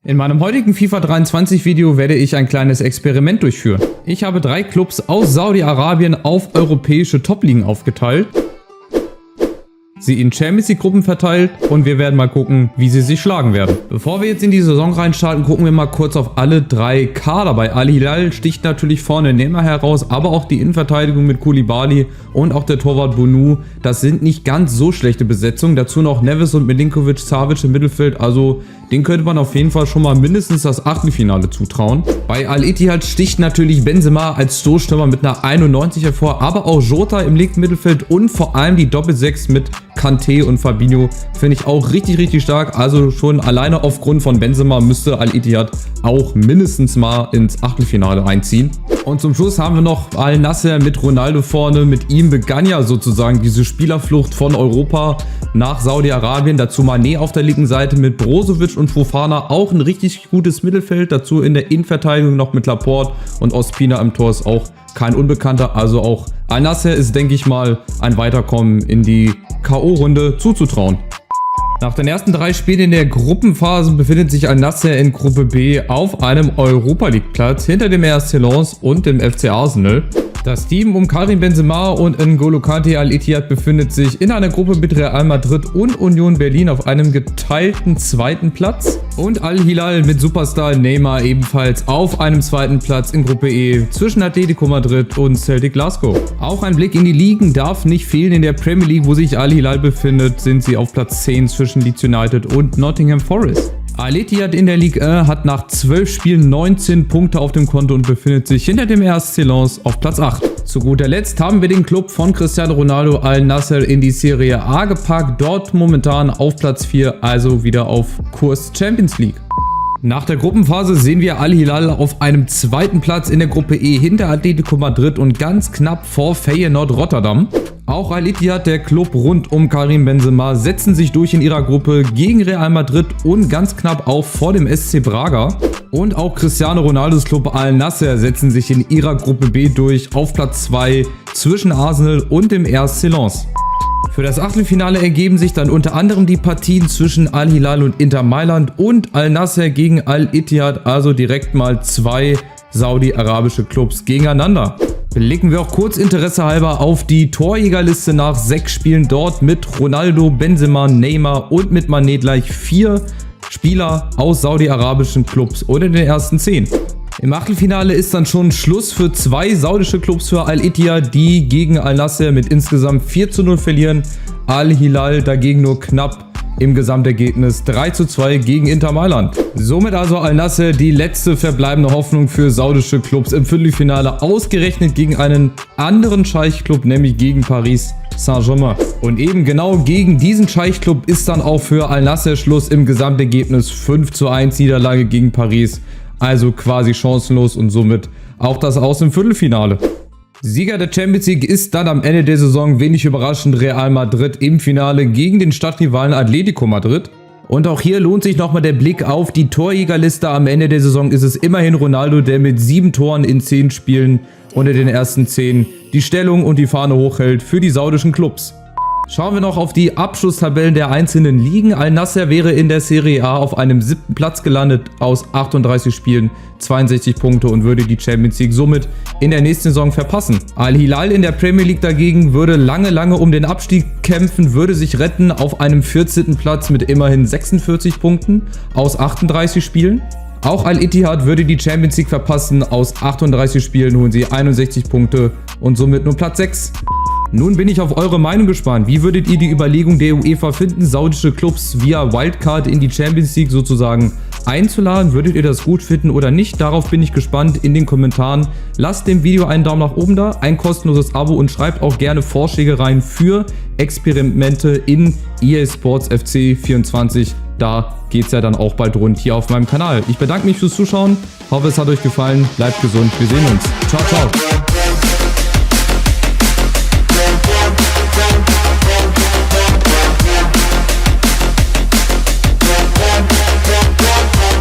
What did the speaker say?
In meinem heutigen FIFA 23 Video werde ich ein kleines Experiment durchführen. Ich habe 3 Clubs aus Saudi-Arabien auf europäische Top-Ligen aufgeteilt, sie in Champions League Gruppen verteilt und wir werden mal gucken, wie sie sich schlagen werden. Bevor wir jetzt in die Saison reinstarten, gucken wir mal kurz auf alle 3 Kader. Bei Al Hilal sticht natürlich vorne Neymar heraus, aber auch die Innenverteidigung mit Koulibaly und auch der Torwart Bounou. Das sind nicht ganz so schlechte Besetzungen. Dazu noch Neves und Milinkovic, Savic im Mittelfeld, also den könnte man auf jeden Fall schon mal mindestens das Achtelfinale zutrauen. Bei Al-Ittihad sticht natürlich Benzema als Stoßstürmer mit einer 91 hervor, aber auch Jota im linken Mittelfeld und vor allem die Doppel-6 mit Kanté und Fabinho finde ich auch richtig stark. Also schon alleine aufgrund von Benzema müsste Al-Ittihad auch mindestens mal ins Achtelfinale einziehen. Und zum Schluss haben wir noch Al-Nassr mit Ronaldo vorne. Mit ihm begann ja sozusagen diese Spielerflucht von Europa nach Saudi-Arabien. Dazu Mané auf der linken Seite mit Brozovic und Fofana, auch ein richtig gutes Mittelfeld. Dazu in der Innenverteidigung noch mit Laporte und Ospina im Tor ist auch kein Unbekannter. Also auch Al-Nassr ist, denke ich mal, ein Weiterkommen in die K.O.-Runde zuzutrauen. Nach den ersten 3 Spielen in der Gruppenphase befindet sich Al-Nassr in Gruppe B auf einem Europa-League-Platz hinter dem RS Lens und dem FC Arsenal. Das Team um Karim Benzema und N'Golo Kanté Al-Ittihad befindet sich in einer Gruppe mit Real Madrid und Union Berlin auf einem geteilten 2. Platz. Und Al Hilal mit Superstar Neymar ebenfalls auf einem 2. Platz in Gruppe E zwischen Atletico Madrid und Celtic Glasgow. Auch ein Blick in die Ligen darf nicht fehlen. In der Premier League, wo sich Al Hilal befindet, sind sie auf Platz 10 zwischen Leeds United und Nottingham Forest. Al-Ittihad in der Ligue 1 hat nach 12 Spielen 19 Punkte auf dem Konto und befindet sich hinter dem RS Lens auf Platz 8. Zu guter Letzt haben wir den Club von Cristiano Ronaldo, Al-Nassr, in die Serie A gepackt. Dort momentan auf Platz 4, also wieder auf Kurs Champions League. Nach der Gruppenphase sehen wir Al Hilal auf einem 2. Platz in der Gruppe E hinter Atletico Madrid und ganz knapp vor Feyenoord Rotterdam. Auch Al-Ittihad, der Club rund um Karim Benzema, setzen sich durch in ihrer Gruppe gegen Real Madrid und ganz knapp auch vor dem SC Braga. Und auch Cristiano Ronaldos Club Al-Nassr setzen sich in ihrer Gruppe B durch auf Platz 2 zwischen Arsenal und dem RS Lens. Für das Achtelfinale ergeben sich dann unter anderem die Partien zwischen Al Hilal und Inter Mailand und Al-Nassr gegen Al-Ittihad, also direkt mal 2 saudi-arabische Clubs gegeneinander. Blicken wir auch kurz interessehalber auf die Torjägerliste nach 6 Spielen dort mit Ronaldo, Benzema, Neymar und mit Mané gleich 4 Spieler aus saudi-arabischen Clubs unter den ersten 10. Im Achtelfinale ist dann schon Schluss für 2 saudische Clubs für Al-Ittihad, die gegen Al-Nassr mit insgesamt 4:0 verlieren. Al Hilal dagegen nur knapp im Gesamtergebnis 3:2 gegen Inter Mailand. Somit also Al-Nassr die letzte verbleibende Hoffnung für saudische Clubs im Viertelfinale, ausgerechnet gegen einen anderen Scheich-Club, nämlich gegen Paris Saint-Germain. Und eben genau gegen diesen Scheich-Club ist dann auch für Al-Nassr Schluss im Gesamtergebnis 5:1 Niederlage gegen Paris. Also quasi chancenlos und somit auch das Aus im Viertelfinale. Sieger der Champions League ist dann am Ende der Saison wenig überraschend Real Madrid im Finale gegen den Stadtrivalen Atletico Madrid. Und auch hier lohnt sich nochmal der Blick auf die Torjägerliste. Am Ende der Saison ist es immerhin Ronaldo, der mit 7 Toren in 10 Spielen unter den ersten 10 die Stellung und die Fahne hochhält für die saudischen Clubs. Schauen wir noch auf die Abschlusstabellen der einzelnen Ligen. Al-Nassr wäre in der Serie A auf einem 7. Platz gelandet aus 38 Spielen, 62 Punkte und würde die Champions League somit in der nächsten Saison verpassen. Al Hilal in der Premier League dagegen würde lange um den Abstieg kämpfen, würde sich retten auf einem 14. Platz mit immerhin 46 Punkten aus 38 Spielen. Auch Al-Ittihad würde die Champions League verpassen. Aus 38 Spielen holen sie 61 Punkte und somit nur Platz 6. Nun bin ich auf eure Meinung gespannt. Wie würdet ihr die Überlegung der UEFA finden, saudische Clubs via Wildcard in die Champions League sozusagen einzuladen? Würdet ihr das gut finden oder nicht? Darauf bin ich gespannt in den Kommentaren. Lasst dem Video einen Daumen nach oben da, ein kostenloses Abo und schreibt auch gerne Vorschläge rein für Experimente in EA Sports FC 24. Da geht es ja dann auch bald rund hier auf meinem Kanal. Ich bedanke mich fürs Zuschauen, hoffe es hat euch gefallen, bleibt gesund, wir sehen uns. Ciao, ciao.